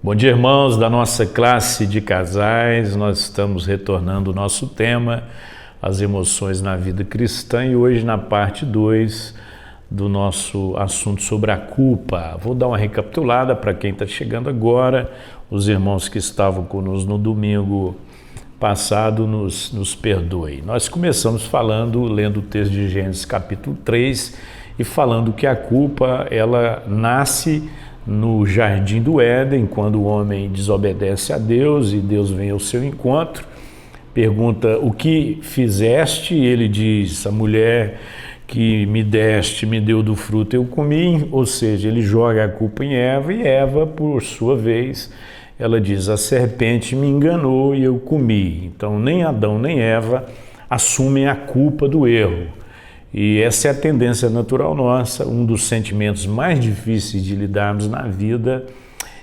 Bom dia, irmãos da nossa classe de casais. Nós estamos retornando o nosso tema, as emoções na vida cristã, e hoje na parte 2 do nosso assunto sobre a culpa. Vou dar uma recapitulada para quem está chegando agora. Os irmãos que estavam conosco no domingo passado nos perdoem. Nós começamos lendo o texto de Gênesis capítulo 3 e falando que a culpa ela nasce no jardim do Éden, quando o homem desobedece a Deus e Deus vem ao seu encontro, pergunta: o que fizeste? E ele diz: a mulher que me deste me deu do fruto, eu comi. Ou seja, ele joga a culpa em Eva, e Eva, por sua vez, ela diz: a serpente me enganou e eu comi. Então nem Adão nem Eva assumem a culpa do erro. E essa é a tendência natural nossa. Um dos sentimentos mais difíceis de lidarmos na vida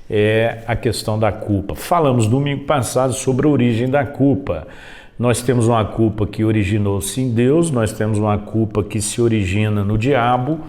é a questão da culpa. Falamos domingo passado sobre a origem da culpa. Nós temos uma culpa que originou-se em Deus, nós temos uma culpa que se origina no diabo,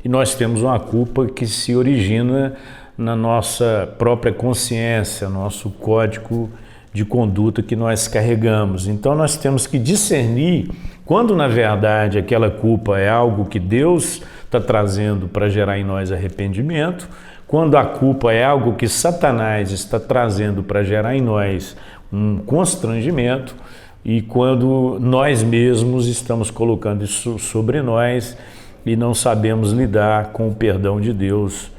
e nós temos uma culpa que se origina na nossa própria consciência, nosso código de conduta que nós carregamos. Então nós temos que discernir quando na verdade aquela culpa é algo que Deus está trazendo para gerar em nós arrependimento, quando a culpa é algo que Satanás está trazendo para gerar em nós um constrangimento, e quando nós mesmos estamos colocando isso sobre nós e não sabemos lidar com o perdão de Deus.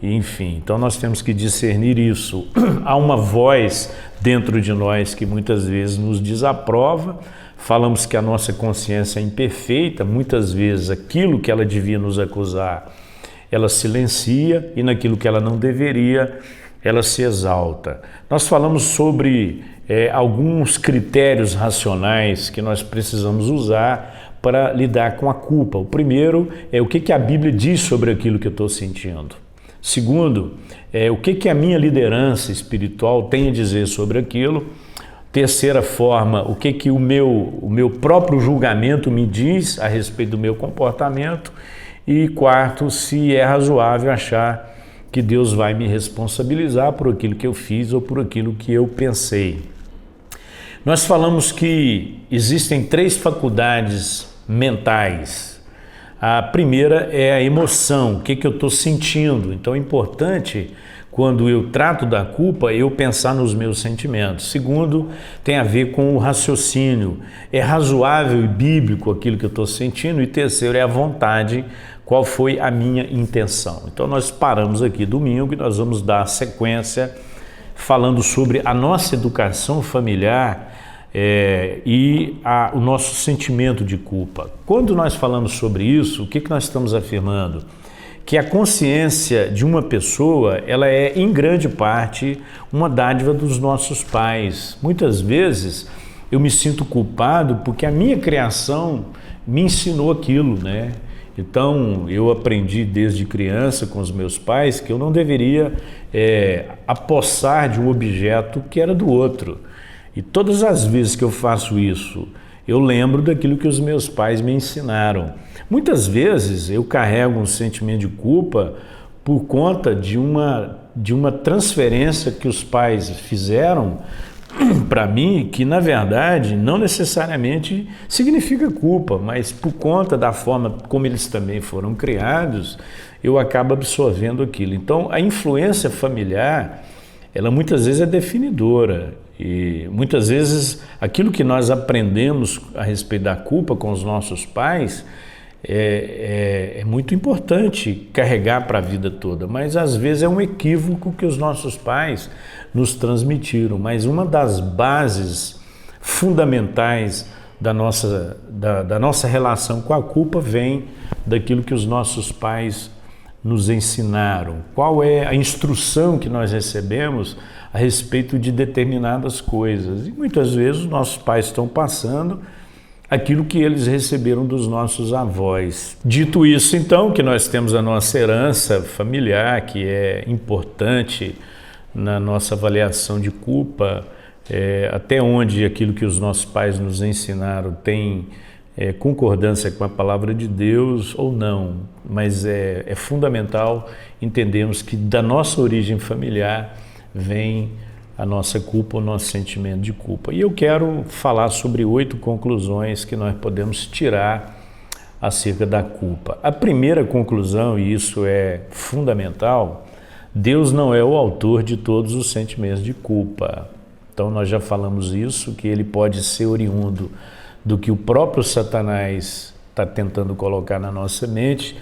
Enfim, então nós temos que discernir isso. Há uma voz dentro de nós que muitas vezes nos desaprova. Falamos que a nossa consciência é imperfeita, muitas vezes aquilo que ela devia nos acusar, ela silencia, e naquilo que ela não deveria, ela se exalta. Nós falamos sobre alguns critérios racionais que nós precisamos usar para lidar com a culpa. O primeiro é o que a Bíblia diz sobre aquilo que eu estou sentindo. Segundo, o que a minha liderança espiritual tem a dizer sobre aquilo. Terceira forma, o que o meu próprio julgamento me diz a respeito do meu comportamento. E quarto, se é razoável achar que Deus vai me responsabilizar por aquilo que eu fiz ou por aquilo que eu pensei. Nós falamos que existem 3 faculdades mentais. A primeira é a emoção, o que eu estou sentindo. Então é importante, quando eu trato da culpa, eu pensar nos meus sentimentos. Segundo, tem a ver com o raciocínio. É razoável e bíblico aquilo que eu estou sentindo. E terceiro, é a vontade, qual foi a minha intenção. Então nós paramos aqui domingo e nós vamos dar sequência falando sobre a nossa educação familiar e o nosso sentimento de culpa. Quando nós falamos sobre isso, o que nós estamos afirmando? Que a consciência de uma pessoa, ela é em grande parte uma dádiva dos nossos pais. Muitas vezes eu me sinto culpado porque a minha criação me ensinou aquilo, né? Então eu aprendi desde criança com os meus pais que eu não deveria apossar de um objeto que era do outro. E todas as vezes que eu faço isso, eu lembro daquilo que os meus pais me ensinaram. Muitas vezes eu carrego um sentimento de culpa por conta de uma transferência que os pais fizeram para mim, que na verdade não necessariamente significa culpa, mas por conta da forma como eles também foram criados, eu acabo absorvendo aquilo. Então a influência familiar, ela muitas vezes é definidora. E muitas vezes aquilo que nós aprendemos a respeito da culpa com os nossos pais é muito importante carregar para a vida toda, mas às vezes é um equívoco que os nossos pais nos transmitiram. Mas uma das bases fundamentais da nossa relação com a culpa vem daquilo que os nossos pais nos ensinaram. Qual é a instrução que nós recebemos a respeito de determinadas coisas? E muitas vezes os nossos pais estão passando aquilo que eles receberam dos nossos avós. Dito isso, então, que nós temos a nossa herança familiar, que é importante na nossa avaliação de culpa, até onde aquilo que os nossos pais nos ensinaram tem concordância com a palavra de Deus ou não, mas é fundamental entendermos que da nossa origem familiar vem a nossa culpa, o nosso sentimento de culpa. E eu quero falar sobre 8 conclusões que nós podemos tirar acerca da culpa. A primeira conclusão, e isso é fundamental, Deus não é o autor de todos os sentimentos de culpa. Então nós já falamos isso, que ele pode ser oriundo do que o próprio Satanás está tentando colocar na nossa mente.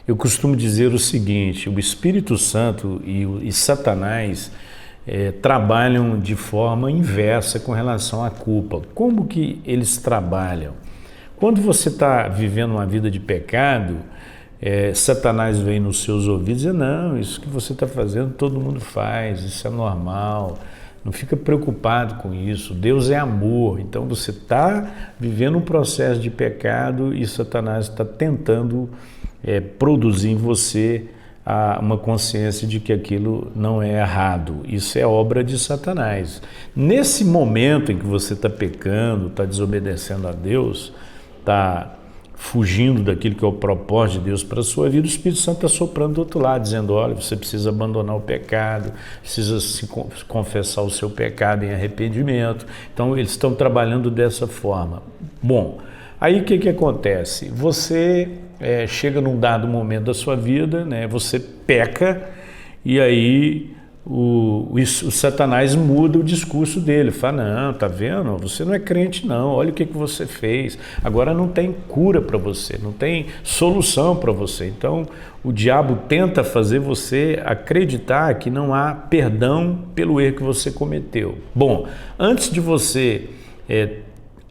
Eu costumo dizer o seguinte: o Espírito Santo e Satanás trabalham de forma inversa com relação à culpa. Como que eles trabalham? Quando você está vivendo uma vida de pecado, Satanás vem nos seus ouvidos e diz: não, isso que você está fazendo todo mundo faz, isso é normal, não fica preocupado com isso, Deus é amor. Então você está vivendo um processo de pecado e Satanás está tentando produzir em você uma consciência de que aquilo não é errado. Isso é obra de Satanás. Nesse momento em que você está pecando, está desobedecendo a Deus, está fugindo daquilo que é o propósito de Deus para a sua vida, o Espírito Santo está soprando do outro lado, dizendo: olha, você precisa abandonar o pecado, precisa confessar o seu pecado em arrependimento. Então eles estão trabalhando dessa forma. Bom, aí o que acontece? Você chega num dado momento da sua vida, né, você peca, e aí o Satanás muda o discurso dele, fala: não, tá vendo? Você não é crente não, olha o que você fez, agora não tem cura para você, não tem solução para você. Então o diabo tenta fazer você acreditar que não há perdão pelo erro que você cometeu. Bom, antes de você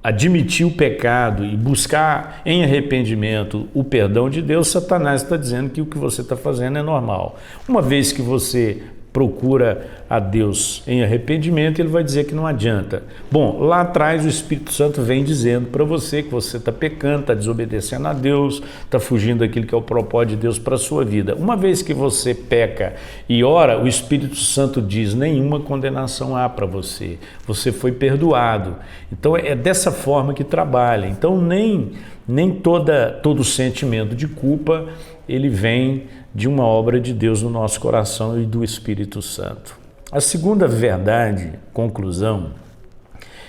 admitir o pecado e buscar em arrependimento o perdão de Deus, Satanás está dizendo que o que você está fazendo é normal. Uma vez que você procura a Deus em arrependimento, ele vai dizer que não adianta. Bom, lá atrás o Espírito Santo vem dizendo para você que você está pecando, está desobedecendo a Deus, está fugindo daquilo que é o propósito de Deus para a sua vida. Uma vez que você peca e ora, o Espírito Santo diz: nenhuma condenação há para você, você foi perdoado. Então é dessa forma que trabalha. Então nem todo sentimento de culpa ele vem de uma obra de Deus no nosso coração e do Espírito Santo. A segunda verdade, conclusão,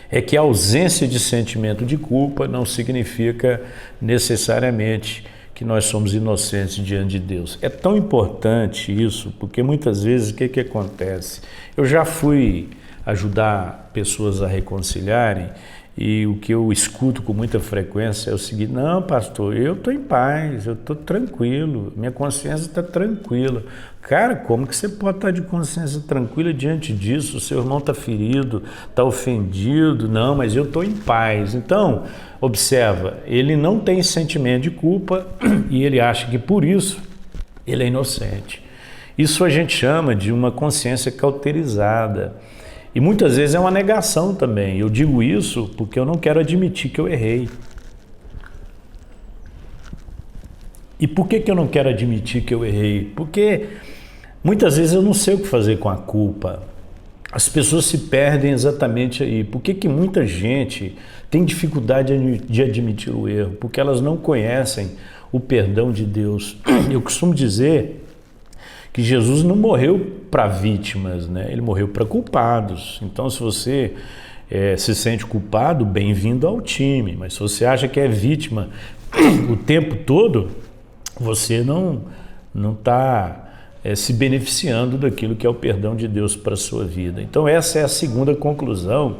é que a ausência de sentimento de culpa não significa necessariamente que nós somos inocentes diante de Deus. É tão importante isso, porque muitas vezes o que acontece? Eu já fui ajudar pessoas a reconciliarem, e o que eu escuto com muita frequência é o seguinte: não, pastor, eu estou em paz, eu estou tranquilo, minha consciência está tranquila. Cara, como que você pode estar de consciência tranquila diante disso? O seu irmão está ferido, está ofendido. Não, mas eu estou em paz. Então, observa, ele não tem sentimento de culpa e ele acha que por isso ele é inocente. Isso a gente chama de uma consciência cauterizada. E muitas vezes é uma negação também. Eu digo isso porque eu não quero admitir que eu errei. E por que eu não quero admitir que eu errei? Porque muitas vezes eu não sei o que fazer com a culpa. As pessoas se perdem exatamente aí. Por que muita gente tem dificuldade de admitir o erro? Porque elas não conhecem o perdão de Deus. Eu costumo dizer que Jesus não morreu para vítimas, né? Ele morreu para culpados. Então, se você se sente culpado, bem-vindo ao time. Mas se você acha que é vítima o tempo todo, você não está se beneficiando daquilo que é o perdão de Deus para a sua vida. Então, essa é a segunda conclusão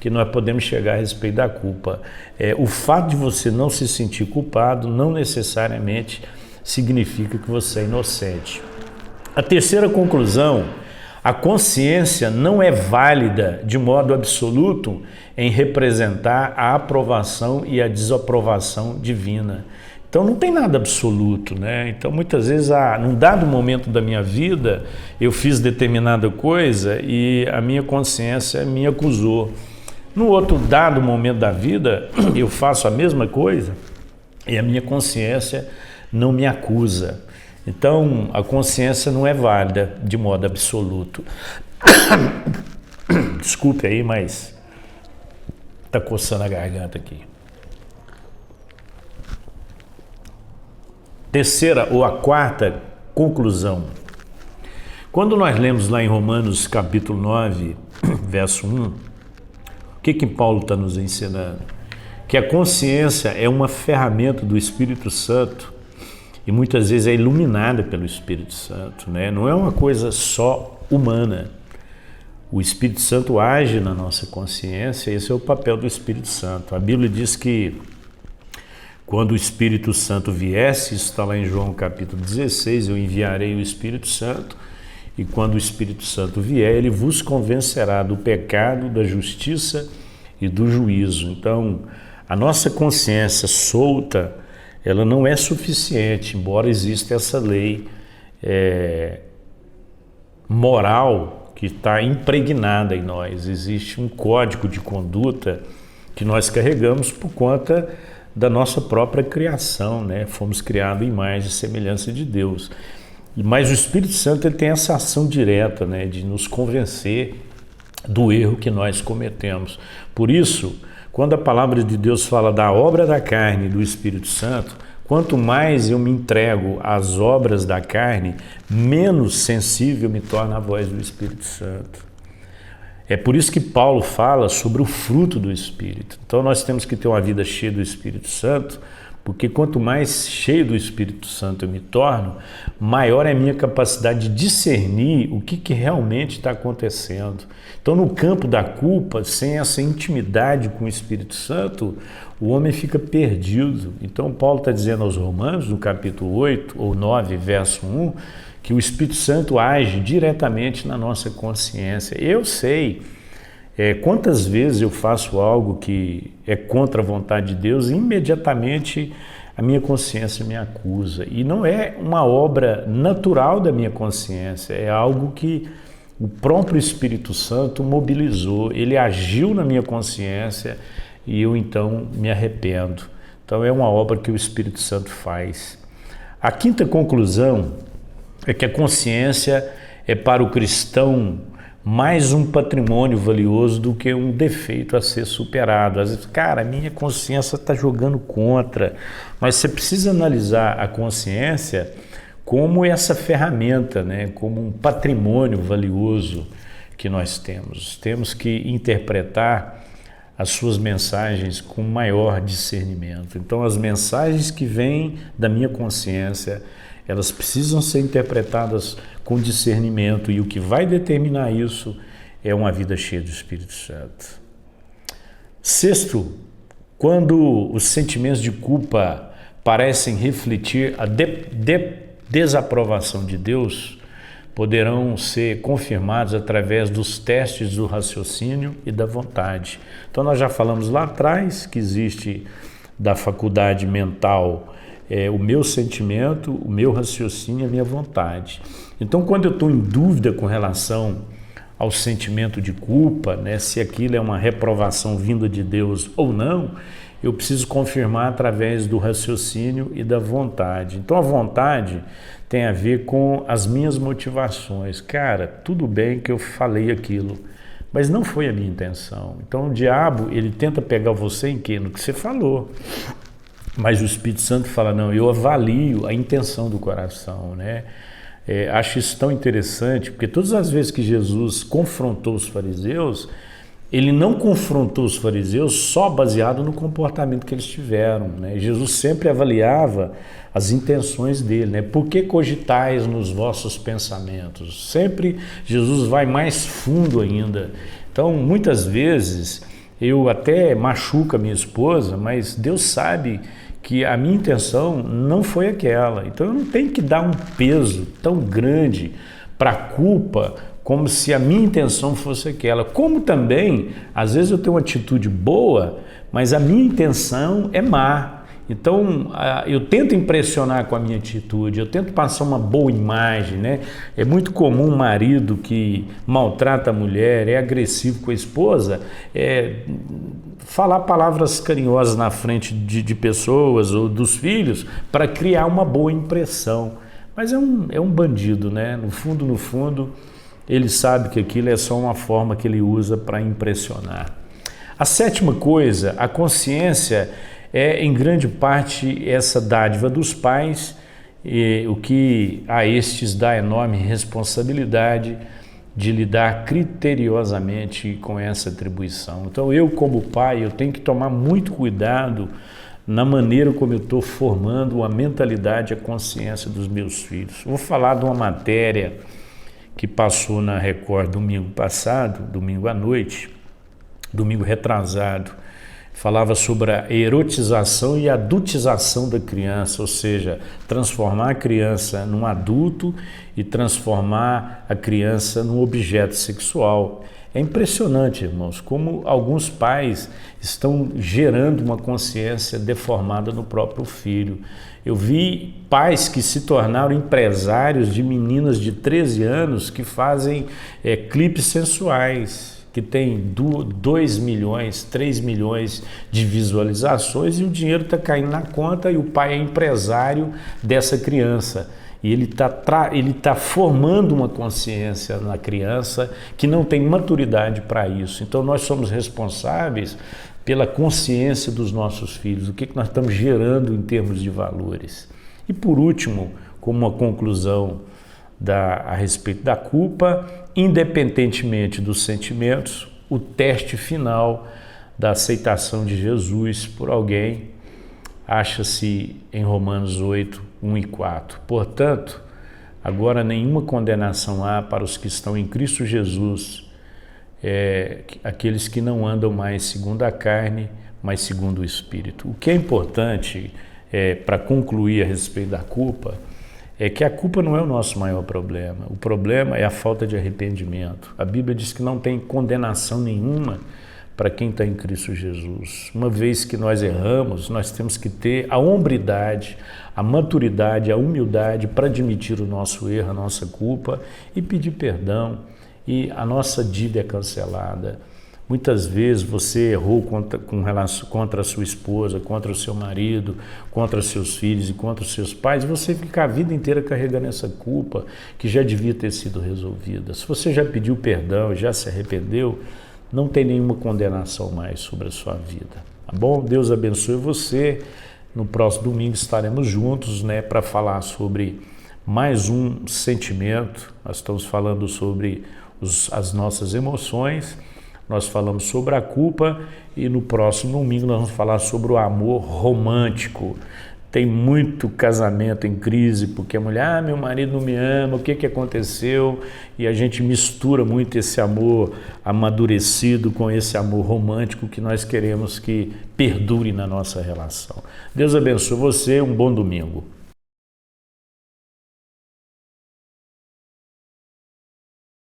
que nós podemos chegar a respeito da culpa. O fato de você não se sentir culpado não necessariamente significa que você é inocente. A terceira conclusão: a consciência não é válida de modo absoluto em representar a aprovação e a desaprovação divina. Então não tem nada absoluto, né? Então muitas vezes, num dado momento da minha vida, eu fiz determinada coisa e a minha consciência me acusou. No outro dado momento da vida, eu faço a mesma coisa e a minha consciência não me acusa. Então, a consciência não é válida de modo absoluto. Desculpe aí, mas está coçando a garganta aqui. Terceira ou a quarta conclusão: Quando nós lemos lá em Romanos capítulo 9, verso 1, o que Paulo está nos ensinando? Que a consciência é uma ferramenta do Espírito Santo e muitas vezes é iluminada pelo Espírito Santo, né? Não é uma coisa só humana. O Espírito Santo age na nossa consciência, esse é o papel do Espírito Santo. A Bíblia diz que quando o Espírito Santo viesse, isso está lá em João capítulo 16, eu enviarei o Espírito Santo, e quando o Espírito Santo vier, ele vos convencerá do pecado, da justiça e do juízo. Então, a nossa consciência solta, ela não é suficiente, embora exista essa lei moral que está impregnada em nós. Existe um código de conduta que nós carregamos por conta da nossa própria criação, né? Fomos criados em imagem e semelhança de Deus. Mas o Espírito Santo ele tem essa ação direta, né, de nos convencer do erro que nós cometemos. Por isso, quando a palavra de Deus fala da obra da carne do Espírito Santo, quanto mais eu me entrego às obras da carne, menos sensível me torna a voz do Espírito Santo. É por isso que Paulo fala sobre o fruto do Espírito. Então nós temos que ter uma vida cheia do Espírito Santo, porque quanto mais cheio do Espírito Santo eu me torno, maior é a minha capacidade de discernir o que realmente está acontecendo. Então no campo da culpa, sem essa intimidade com o Espírito Santo, o homem fica perdido. Então Paulo está dizendo aos Romanos, no capítulo 8 ou 9, verso 1, que o Espírito Santo age diretamente na nossa consciência. Eu sei quantas vezes eu faço algo que é contra a vontade de Deus e imediatamente a minha consciência me acusa. E não é uma obra natural da minha consciência, é algo que o próprio Espírito Santo mobilizou, ele agiu na minha consciência e eu então me arrependo. Então é uma obra que o Espírito Santo faz. A quinta conclusão é que a consciência é para o cristão mais um patrimônio valioso do que um defeito a ser superado. Às vezes, cara, a minha consciência está jogando contra, mas você precisa analisar a consciência como essa ferramenta, né? Como um patrimônio valioso que nós temos. Temos que interpretar as suas mensagens com maior discernimento. Então, as mensagens que vêm da minha consciência, elas precisam ser interpretadas com discernimento, e o que vai determinar isso é uma vida cheia do Espírito Santo. Sexto, quando os sentimentos de culpa parecem refletir a desaprovação de Deus, poderão ser confirmados através dos testes do raciocínio e da vontade. Então nós já falamos lá atrás que existe da faculdade mental o meu sentimento, o meu raciocínio e a minha vontade. Então, quando eu estou em dúvida com relação ao sentimento de culpa, né, se aquilo é uma reprovação vinda de Deus ou não, eu preciso confirmar através do raciocínio e da vontade. Então, a vontade tem a ver com as minhas motivações. Cara, tudo bem que eu falei aquilo, mas não foi a minha intenção. Então, o diabo, ele tenta pegar você em quê? No que você falou. Mas o Espírito Santo fala, não, eu avalio a intenção do coração, né? Acho isso tão interessante, porque todas as vezes que Jesus confrontou os fariseus, ele não confrontou os fariseus só baseado no comportamento que eles tiveram, né? Jesus sempre avaliava as intenções dele, né? Por que cogitais nos vossos pensamentos? Sempre Jesus vai mais fundo ainda. Então, muitas vezes, eu até machuco a minha esposa, mas Deus sabe que a minha intenção não foi aquela. Então eu não tenho que dar um peso tão grande para a culpa como se a minha intenção fosse aquela. Como também, às vezes eu tenho uma atitude boa, mas a minha intenção é má. Então eu tento impressionar com a minha atitude, eu tento passar uma boa imagem, né? É muito comum um marido que maltrata a mulher, é agressivo com a esposa, falar palavras carinhosas na frente de pessoas ou dos filhos para criar uma boa impressão. Mas é um bandido, né? No fundo, ele sabe que aquilo é só uma forma que ele usa para impressionar. A sétima coisa, a consciência é em grande parte essa dádiva dos pais e o que a estes dá enorme responsabilidade de lidar criteriosamente com essa atribuição. Então eu, como pai, eu tenho que tomar muito cuidado na maneira como eu estou formando a mentalidade e a consciência dos meus filhos. Vou falar de uma matéria que passou na Record domingo passado, domingo à noite, domingo retrasado, falava sobre a erotização e adultização da criança, ou seja, transformar a criança num adulto e transformar a criança num objeto sexual. É impressionante, irmãos, como alguns pais estão gerando uma consciência deformada no próprio filho. Eu vi pais que se tornaram empresários de meninas de 13 anos que fazem clipes sensuais, que tem 2 milhões, 3 milhões de visualizações e o dinheiro está caindo na conta e o pai é empresário dessa criança. E ele tá formando uma consciência na criança que não tem maturidade para isso. Então nós somos responsáveis pela consciência dos nossos filhos, o que nós estamos gerando em termos de valores. E por último, como uma conclusão a respeito da culpa, independentemente dos sentimentos, o teste final da aceitação de Jesus por alguém acha-se em Romanos 8, 1 e 4. Portanto, agora nenhuma condenação há para os que estão em Cristo Jesus, aqueles que não andam mais segundo a carne, mas segundo o Espírito. O que é importante para concluir a respeito da culpa é que a culpa não é o nosso maior problema. O problema é a falta de arrependimento. A Bíblia diz que não tem condenação nenhuma para quem está em Cristo Jesus. Uma vez que nós erramos, nós temos que ter a hombridade, a maturidade, a humildade para admitir o nosso erro, a nossa culpa e pedir perdão. E a nossa dívida é cancelada. Muitas vezes você errou contra a sua esposa, contra o seu marido, contra seus filhos e contra os seus pais, e você fica a vida inteira carregando essa culpa que já devia ter sido resolvida. Se você já pediu perdão, já se arrependeu, não tem nenhuma condenação mais sobre a sua vida. Tá bom? Deus abençoe você. No próximo domingo estaremos juntos, para falar sobre mais um sentimento. Nós estamos falando sobre as nossas emoções. Nós falamos sobre a culpa e no próximo domingo nós vamos falar sobre o amor romântico. Tem muito casamento em crise porque a mulher, meu marido não me ama, o que aconteceu? E a gente mistura muito esse amor amadurecido com esse amor romântico que nós queremos que perdure na nossa relação. Deus abençoe você, um bom domingo.